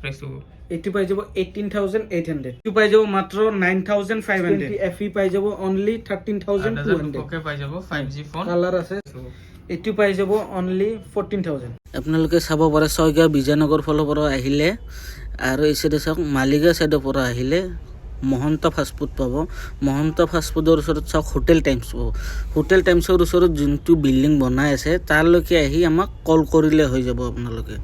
Price হ'ব এইটো পাই যাব 18800 এইটো পাই যাব মাত্ৰ 9500 FE পাই যাব অনলি 13200 ওকে পাই যাব 5G ফোন কালাৰ আছে এইটো পাই যাব অনলি 14000 আপোনালোকে চাব পাৰে ছয়গাঁও বিজয়নগৰ ফালৰ পৰা আহিলে আৰু এই সাইডে চাওক মালিগাঁও সাইডৰ পৰা আহিলে মহন্ত ফাষ্ট ফুড পাব মহন্ত ফাষ্ট ফুডৰ ওচৰত চাওক হোটেল টাইমছ পাব হোটেল টাইমছৰ ওচৰত যোনটো বিল্ডিং বনাই আছে তাৰলৈকে আহি আমাক কল কৰিলে হৈ যাব আপোনালোকে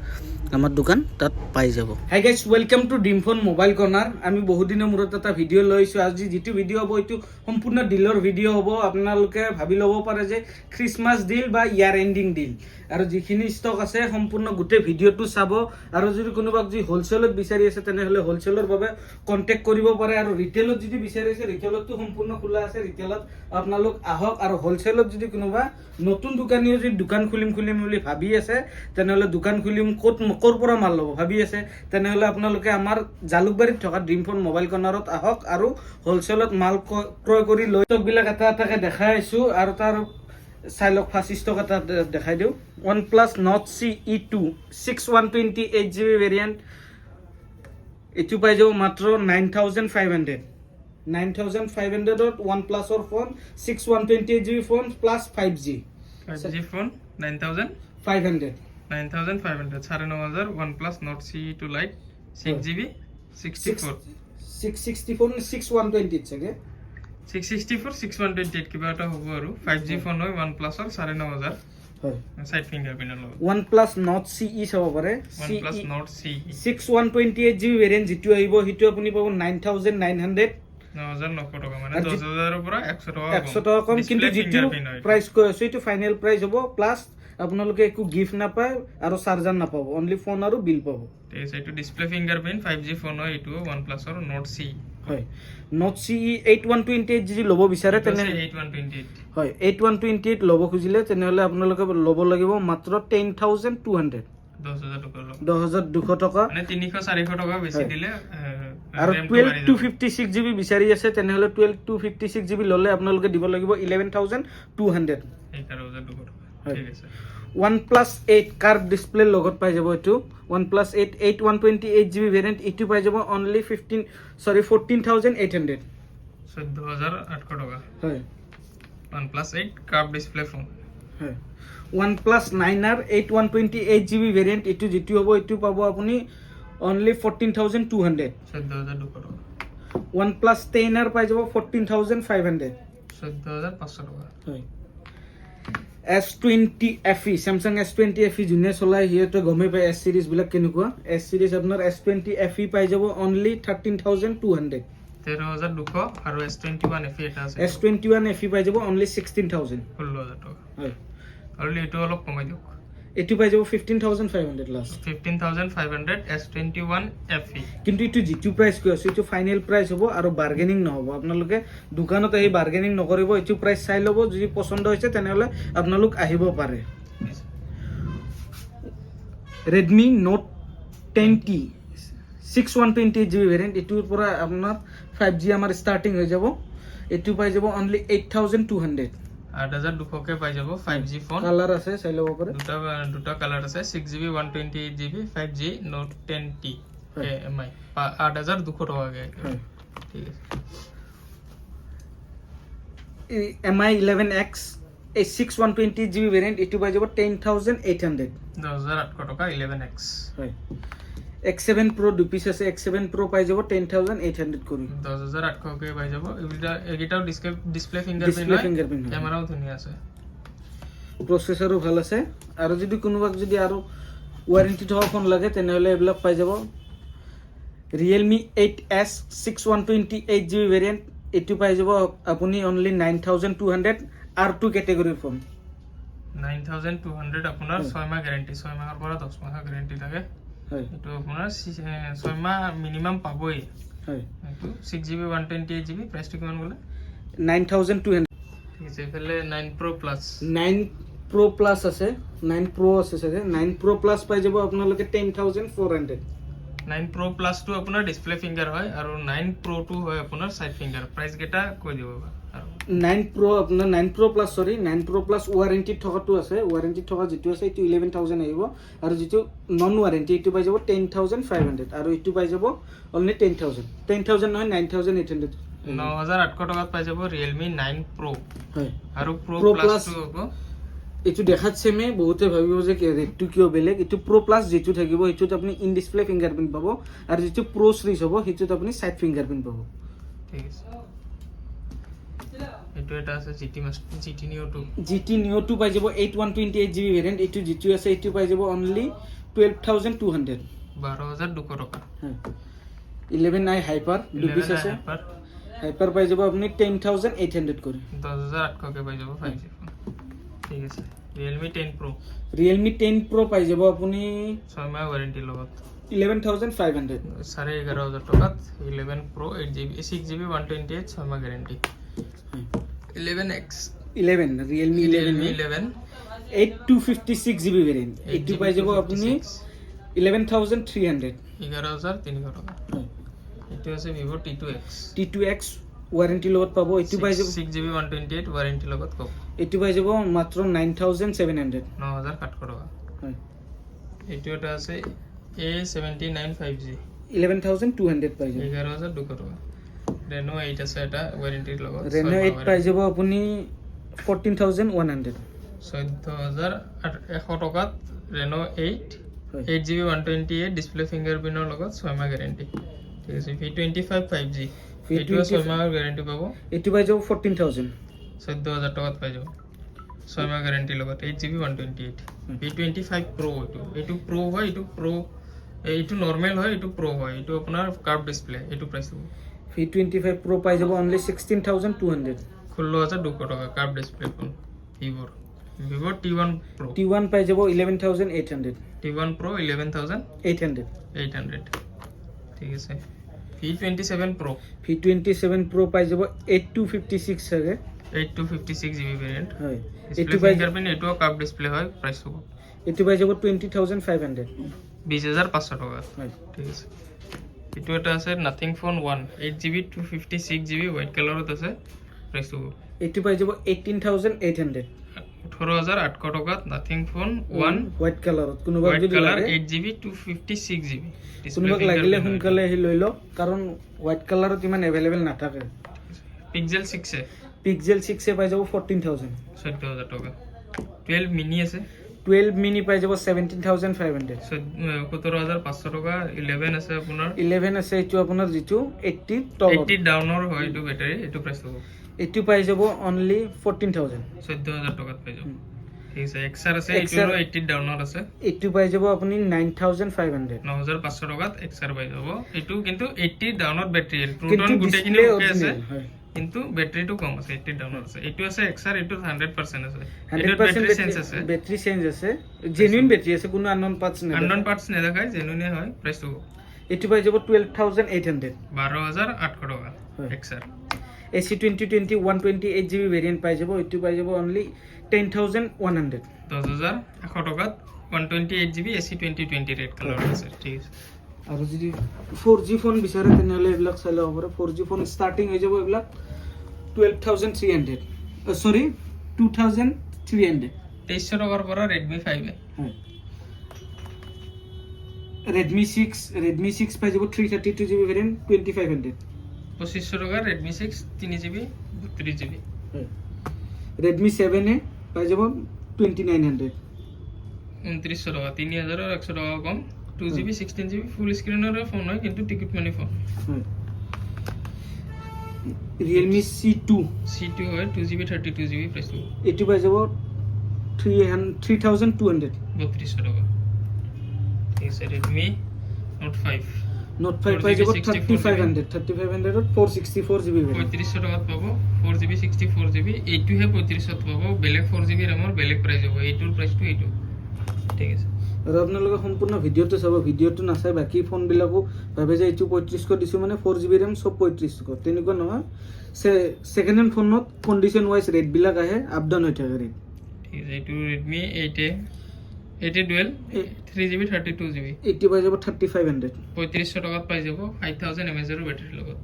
আমার দোকান তাত পাই যাব hi guys welcome to Dreamphone mobile corner আমি বহুত দিনৰ মূৰত এটা ভিডিঅ লৈছো আজি যেটো ভিডিঅ হ'ব এটো সম্পূৰ্ণ ডিলৰ ভিডিঅ হ'ব আপোনালোকে ভাবি ল'ব পাৰে যে ক্ৰিসমাস ডিল বা ইয়াৰ এন্ডিং ডিল আৰু যিখিনি ষ্টক আছে সম্পূৰ্ণ গোটে ভিডিঅটো চাব আৰু যদি কোনোবাক যি হোলসেলত বিচাৰি আছে তেনেহলে হোলসেলৰ বাবে কন্টাক্ট কৰিব পাৰে আৰু ৰিটেইলত যদি বিচাৰি আছে ৰিটেইলতটো সম্পূৰ্ণ খোলা আছে ৰিটেইলত আপোনালোক আহক আৰু হোলসেলত যদি কোনোবা নতুন দোকানীয়ে যদি দোকান খুলিম বুলি ভাবি আছে তেনেহলে দোকান খুলিম ক'ৰ পৰা মাল ল'ব ভাবি আছে তেনেহলে আপোনালোকে আমাৰ জালুকবাৰীত থকা ড্ৰিমফোন মোবাইল কৰ্নাৰত আহক আৰু হোলসেলত মাল ক্ৰয় কৰি লৈ বিলাক এটা এটাকে দেখাই আছো আৰু তাৰ চাইলক ফাৰ্ষ্ট ষ্টক এটা দেখাই দিও OnePlus Nord CE2 6128GB variant এটো পাই যাব মাত্ৰ 9500 ত OnePlus ৰ phone 6128GB phone plus 5G phone 9500 9500 OnePlus Nord CE2 Lite 6GB 64 664 চাগে 664 6128 কিবা এটা হ'ব আৰু 5G ফোন হয় OnePlus ৰ 9500 হয় সাইড ফিঙ্গাৰপ্ৰিন্ট লব OnePlus Nord CE চাব পাৰে OnePlus Nord CE 6128GB variant যেটো আহিব হিটো আপুনি পাব 9900 9900 টকা মানে 10000 ৰ পৰা 100 টকা কম কিন্তু যেটো প্ৰাইস কৈ আছে এটো ফাইনাল প্ৰাইস হ'ব প্লাস আপোনালোকে একো গিফট নাপায় আৰু চাৰ্জাৰ নাপাব অনলি ফোন আৰু বিল পাব এই সাইটো ডিসপ্লে ফিঙ্গাৰপ্ৰিন্ট 5G ফোন হয় এটো OnePlus ৰ Nord CE হয় Nord CE 8128 ল'ব বিচাৰে তেনে 8128 হয় 8128 ল'ব খুজিলে তেনেহলে আপোনালোকে ল'ব লাগিব মাত্ৰ 10200 10200 টকা মানে 300 400 টকা বেছি দিলে আৰু 12256GB বিচাৰি আছে তেনেহলে 12256GB ললে আপোনালোকে দিব লাগিব 11200 11200 টকা ঠিক আছে OnePlus 8 কার্ভ ডিসপ্লে লগত পাই যাব এটো OnePlus 8 8128GB ভেরিয়েন্ট এটো পাই যাব অনলি 14800 14800 টাকা হয় OnePlus 8 কার্ভ ডিসপ্লে ফোন হয় OnePlus 9R 8128GB ভেরিয়েন্ট এটো যেটো হ'ব এটো পাব আপুনি অনলি 14200 14200 টাকা OnePlus 10R পাই যাব 14500 14500 টাকা হয় S20 FE Samsung S20 FE জুনে চলাই হিয়তে গমে পাই S সিরিজ বিলাক কেনেকুৱা S সিৰিজ আপোনাৰ S20 FE পাই যাব অনলি 13200 13200 আৰু S21 FE এটা আছে S21 FE পাই যাব অনলি 16000 16000 টাকা হয় আৰু এটো অলপ কমাই দিওক এটো পাই যাব 15500 লাষ্ট 15500 S21 FE কিন্তু এটো যেটো প্রাইস কৈ আছে এটো ফাইনাল প্রাইস হ'ব আৰু বাৰ্গেনিং নহব আপোনালোকে দোকানত আহি বাৰ্গেনিং নকৰিব এটো প্ৰাইস চাই লব যদি পছন্দ হৈছে তেনেহলে আপোনালোক আহিব পাৰে Redmi Note 10T 6128GB variant এটোৰ পৰা আপোনাৰ 5G আমাৰ ষ্টাৰ্টিং হৈ যাব এটো পাই যাব অনলি 8200 8200 কে পাই যাব 5G ফোন কালার আছে চাই লব পাৰে দুটা কালার আছে 6GB 128GB 5G Note 10T MI 8200 টাকা কে ঠিক আছে MI 11X এই 6128GB ভেরিয়েন্ট এটো পাই যাব 10800 10800 টাকা 11X হয় X7 Pro দুপিস আছে X7 Pro পাই যাব 10800 কৰি 10800 কে পাই যাব এগিটাও ডিসপ্লে ফিঙ্গাৰপ্ৰিন্ট ক্যামেৰাও ধুনীয়া আছে প্ৰসেসৰো ভাল আছে আৰু যদি কোনোবাক যদি আৰু ওয়ারেন্টি থকা ফোন লাগে তেনেহলে এবিলাক পাই যাব Realme 8S 6128GB ভেৰিয়েন্ট এটো পাই যাব আপুনি অনলি 9200 R2 ক্যাটাগৰিৰ ফোন 9200 আপোনাৰ 6 মাহ গ্যাৰান্টি 6 মাহৰ পৰা 10 মাহৰ গ্যাৰান্টি থাকে হয় এটো আপোনাৰ 6 মাহ মিনিমাম পাবই হয় এটো 6GB 128GB প্ৰাইসটো কিমান গলে 9200 ঠিক আছে ফেলে 9 Pro Plus 9 Pro Plus আছে 9 Pro আছে সাথে 9 Pro Plus পাই যাব আপোনালোকে 10400 9 Pro Plus টো আপোনাৰ ডিসপ্লে ফিঙ্গাৰ হয় আৰু 9 Pro টো হয় আপোনাৰ সাইড ফিঙ্গাৰ প্ৰাইস গেটা কৈ দিব আৰু 9 Pro আপোনাৰ 9 Pro Plus 9 Pro Plus warranty থকাটো আছে, ৱাৰেণ্টি থকা যেটো আছে এটো 11000 আহিব আৰু যেটো নন ৱাৰেণ্টি এটো পাই যাব 10500 আৰু এটো পাই যাব অনলি 10000 নহয় 9800 9800 টকাত পাই যাব Realme 9 Pro হয় আৰু Pro Plus টো হ'ব এটো দেখাত সেমে বহুতে ভাবিব যে ৰেটটো কিয় বেলেগ এটো Pro Plus যেটো থাকিব এটোত আপুনি ইন ডিসপ্লে ফিংগাৰপ্ৰিন্ট পাব আৰু যেটো Pro Series হ'ব হেটোত আপুনি সাইড ফিংগাৰপ্ৰিন্ট পাব ঠিক আছে এটো এটা আছে GT Neo 2 পাই যাব 8128GB ভেৰিয়েন্ট এটো যেটো আছে এটো পাই যাব অনলি 12200 12200 টকা 11i হাইপার দুপিস আছে হাইপার পাই যাব আপনি 10800 করে 10800 কে পাই যাব 5G ফোন ঠিক আছে Realme 10 Pro পাই যাব আপনি 6 মাহ ওয়ারেন্টি লগত 11500 11500 টাকাত 11 Pro 8GB 6GB 128 6 মাহ guarantee 11X 11 Realme 11 8256GB variant এটো পাই যাব আপনি 11300 11300 টাকা এটো আছে Vivo T2X ওয়ারেন্টি লগত পাবো এটো পাই যাব 6GB 128 ওয়ারেন্টি লগত কম এটো পাই যাব মাত্র 9700 9800 টাকা হয় এটো এটা আছে A79 5G 11200 পাই যাব 11200 টাকা Reno 8 আছে এটা ওয়ারেন্টির লগত Reno 8 পাই যাব আপনি 14100 14100 টাকাত Reno 8 8GB 128 ডিসপ্লে ফিঙ্গাৰপ্ৰিন্টৰ লগত 6 মাহ গ্যাৰান্টি ঠিক আছে V25 5G এটো 6 মাহৰ গ্যারান্টি পাবো এটো পাই যাব 14000 14000 টাকাত পাই যাব 6 মাহ গ্যারান্টি লগত 8GB 128 V25 Pro এটো Pro হয় এটো নরমাল হয় এটো Pro হয় এটো আপোনাৰ কার্ভ ডিসপ্লে এটো প্রাইস হ'ব V25 Pro পাই যাব অনলি 16200 16200 টাকা curve display phone Vivo T1 Pro T1 পাই যাব 11800 T1 Pro 11800 ঠিক আছে V27 V27 Pro পাই যাব 8256 আছে 8256GB ভেরিয়েন্ট হয় এটো ফিঙ্গারপ্রিন্ট এটো কার্ভ ডিসপ্লে হয় প্রাইস হ'ব এটো পাই যাব 20500 20500 টাকা হয় ঠিক আছে এটো এটা আছে nothing phone 1 8GB 256GB white কালারত আছে প্রাইস হ'ব এটো পাই যাব 18800 18800 টাকাত নাথিং ফোন 1 হোয়াইট কালারত কোনোবা যদি কালার 8GB 256GB কোনোবা লাগিলে হুনকালে হি লৈ ল কাৰণ হোয়াইট কালারত ইমান अवेलेबल নাথাকে পিক্সেল 6 পিক্সেল 6 এ পাই যাব 14000 14000 টাকা 12 মিনি আছে 12 মিনি পাই যাব 17500 17500 টাকা 11 আছে আপোনাৰ 11 আছে এটো আপোনাৰ যেটো 80 টপ 80 ডাউনৰ হয় এটো ব্যাটারি এটো প্রাইস হ'ব এটো পাই যাব অনলি 14000 14000 টাকাত পাই যাব ঠিক আছে XR আছে এটো 80 ডাউনৰ আছে এটো পাই যাব আপুনি 9500 9500 টাকাত XR পাই যাব এটো কিন্তু 80 ডাউনৰ ব্যাটাৰি প্ৰোটন গুটেখিনি ওকে আছে কিন্তু ব্যাটাৰিটো কম আছে 80 ডাউনৰ আছে এটো আছে XR এটো 100% আছে এটো ব্যাটারি চেঞ্জ আছে ব্যাটারি চেঞ্জ আছে জেনুইন ব্যাটারি আছে কোনো আননোন পার্টস না দেখায় জেনুইনে হয় প্রাইস তো এটো পাই যাব 12800 12800 টাকা XR AC 2020 128GB ভেরিয়েন্ট পাই যাব এটো পাই যাব only 10100 10100 টাকাত 128GB AC 2020 red colour আছে ঠিক আছে আৰু যদি 4G ফোন বিচাৰে তেনেহলে এবিলাক চাই লব পাৰে 4G ফোন স্টাৰ্টিং হৈ যাব এবিলাক 12300 সৰি 2300 2300 টাকাৰ পৰা Redmi 5 Redmi 6 পাই যাব 332GB ভেরিয়েন্ট 2500 2500 টাকা Redmi 6 3GB 32GB Redmi 7 এ পাই যাব 2900 2900 টাকা 3100 টাকা কম 2GB 16GB ফুল স্ক্রিনের ফোন হয় কিন্তু টিকিট মানি ফোন Realme C2 হয় 2GB 32GB প্রাইস এটি পাই যাব 3200 3200 টাকা ঠিক আছে Redmi Note 5 Note 5 পাই যাব 3500 464GB 3500 টাকাত পাবো 4GB 64GB এইটো হে 3500 পাবো বেলেগ 4GB RAM বেলেগ প্রাইস হ'ব এইটোৰ প্ৰাইসটো এইটো ঠিক আছে আৰু আপোনালোকে সম্পূৰ্ণ ভিডিওটো চাব ভিডিওটো নাচাই বাকি ফোন বিলাকো ভাবে যে এইটো 3500 দিছো মানে 4GB RAM সব 3500 তেনেকুৱা নহয় সেকেন্ড হ্যান্ড ফোনত কন্ডিশন ওয়াইজ ৰেট বিলাক আহে আপ ডাউন হৈ থাকে ৰেট ঠিক আছে এইটো Redmi 8 ডুৱেল 3GB 32GB এইটো পাই যাব 3500 3500 টাকাত পাই যাব 5000 mAh ৰ ব্যাটাৰি লগত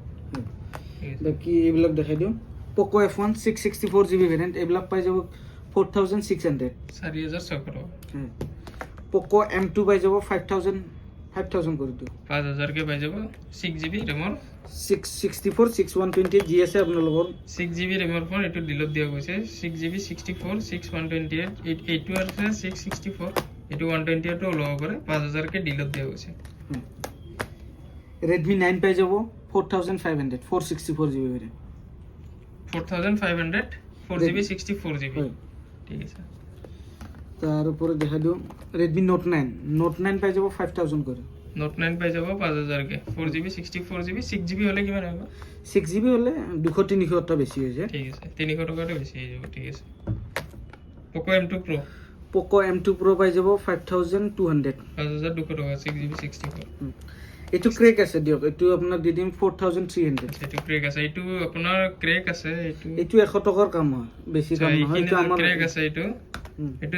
বাকি এইবিলাক দেখাই দিও প'ক' F1 664GB ভেৰিয়েণ্ট এইবিলাক পাই যাব 4600। 4600 টকা। প'ক' M2 পাই যাব 5000 কৰি দিওঁ। 5000 কে পাই যাব 6GB ৰেমৰ 664 6128 যি আছে আপোনালোকৰ 6GB ৰেমৰ ফোন এইটো ডিলত দিয়া গৈছে 6GB 64 6128 এইটো আছে 664 এইটো 128 টো ল'ব পাৰে 5000 কে ডিলত দিয়া গৈছে। Redmi 9 পাই যাব 4500 464GB ভেৰিয়েণ্ট 4500 4GB 64GB ঠিক আছে। তাৰ ওপৰত দেখা দিওঁ Redmi Note 9 পাই যাব 5000 কৰি। Note 9 পাই যাব 5000 কে 4GB 64GB 6GB হলে কিমান হ'ব? 6GB হলে 200-300 টা বেছি হৈ যায়। ঠিক আছে 300 টকাটো বেছি হৈ যাব ঠিক আছে। Poco M2 Pro Poco M2 Pro পাই যাব 5200 5200 টকা 6GB 64 এইটো ক্ৰেক আছে দিয়ক এইটো আপোনাক দি দিম 4300। এইটো ক্ৰেক আছে এইটো আপোনাৰ ক্ৰেক আছে এইটো 100 টকাৰ কাম হয় বেছি কাম নহয় এইটো আমাৰ ক্ৰেক আছে এইটো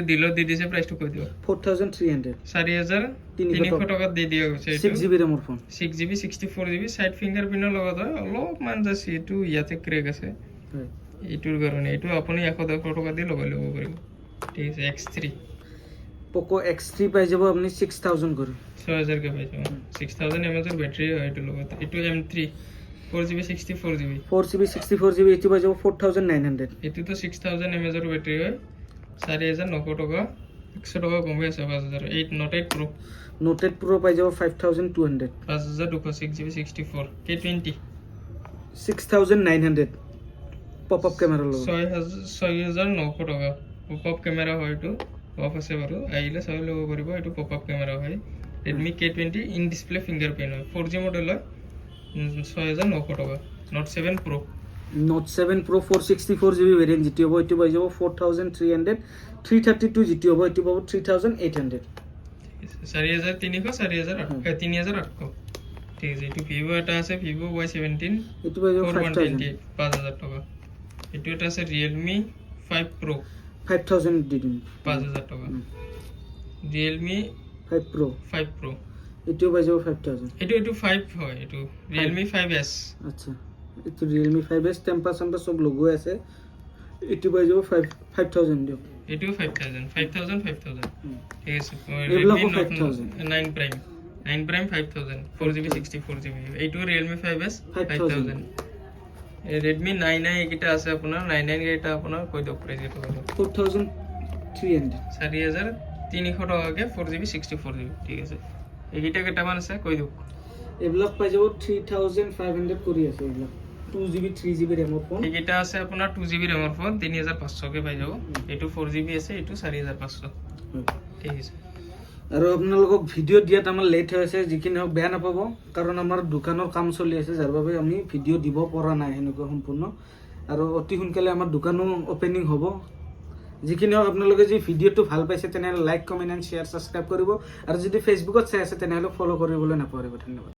দিলত দি দিছে প্ৰাইসটো কৈ দিও 4300 4300 টকা দি দিয়া গৈছে এইটো 6GB ৰেমৰ phone 6GB 64GB side ফিংগাৰপ্ৰিন্টৰ লগত হয় অলপমান জাস্ট এইটো ইয়াতে ক্ৰেক আছে এইটোৰ কাৰণে এইটো আপুনি 110 টকা দি ল'ব পাৰিব ঠিক আছে। X3 Poco X3 পাই যাব আপুনি 6000 কৰি 6000 কে পাই যাব 6000 mAh ৰ বেটাৰী হয় এইটো লগত এইটো M3 4GB 64GB এইটো পাই যাব 4900 এইটো তো 6000 mAh ৰ বেটাৰী হয় 4900 টকা 100 টকা কমে আছে 5000 Note 8 Pro Note 8 Pro পাই যাব 5200 5200 6GB 64 K20 6900 পপআপ কেমেৰা লগত 6900 টকা পপআপ কেমেৰা হয় এইটো অফ আছে বাৰু আহিলে চাই ল'ব পাৰিব এইটো পপআপ কেমেৰা হয় Redmi K20 in display fingerprint হয় 4G মডেল হয় 6900 টকা Note 7 Pro 464GB variant GT হ'ব এইটো পাই যাব 4300 332 জিটি হ'ব এইটো পাব 3800 4300 3800 ঠিক আছে এইটো Vivo এটা আছে Vivo Y17 এইটো পাই যাব 5000 টকা এইটো এটা আছে Realme 5 Pro 5000 দি দিম 5000 টকা Realme 5 Pro এইটো পাই যাব 5000 এইটো 5 হয় এইটো Realme 5s আচ্ছা এইটো Realme 5s টেম্পাৰ চেম্পাৰ সব লগোৱা আছে এইটো পাই যাব 5000 দিয়ক এইটো 5000 ঠিক আছে এইবিলাকো Redmi 5000 9 Prime 5000 4GB 64GB এইটো Realme 5s 5000 Redmi 9i এইটা আছে আপোনাৰ 9i এটা আপোনাৰ কৈ দিয়ক প্ৰাইস এটা কৈ দিয়ক 4300 টকাকে 4GB 64GB ঠিক আছে এইটা কেটামান আছে কৈ দিয়ক এইবিলাক পাই যাব 3500 কৰি আছে এইবিলাক 2GB 3GB ৰেমৰ ফোন এইটা আছে আপোনাৰ 2GB ৰেমৰ ফোন 3500 কে পাই যাব এইটো 4GB আছে এইটো 4500 ঠিক আছে। আৰু আপোনালোকক ভিডিও দিয়াত আমাৰ লেট হৈ আছে যিখিনি হওক বেয়া নাপাব কাৰণ আমাৰ দোকানৰ কাম চলি আছে যাৰ বাবে আমি ভিডিও দিব পৰা নাই এনেকুৱা সম্পূৰ্ণ আৰু অতি সোনকালে আমাৰ দোকানো ওপেনিং হ'ব যিখিনি হওক আপোনালোকে যদি ভিডিওটো ভাল পাইছে তেনেহ'লে like comment and share subscribe কৰিব আৰু যদি ফেচবুকত চাই আছে তেনেহ'লে ফলো কৰিবলৈ নাপাহৰিব। ধন্যবাদ।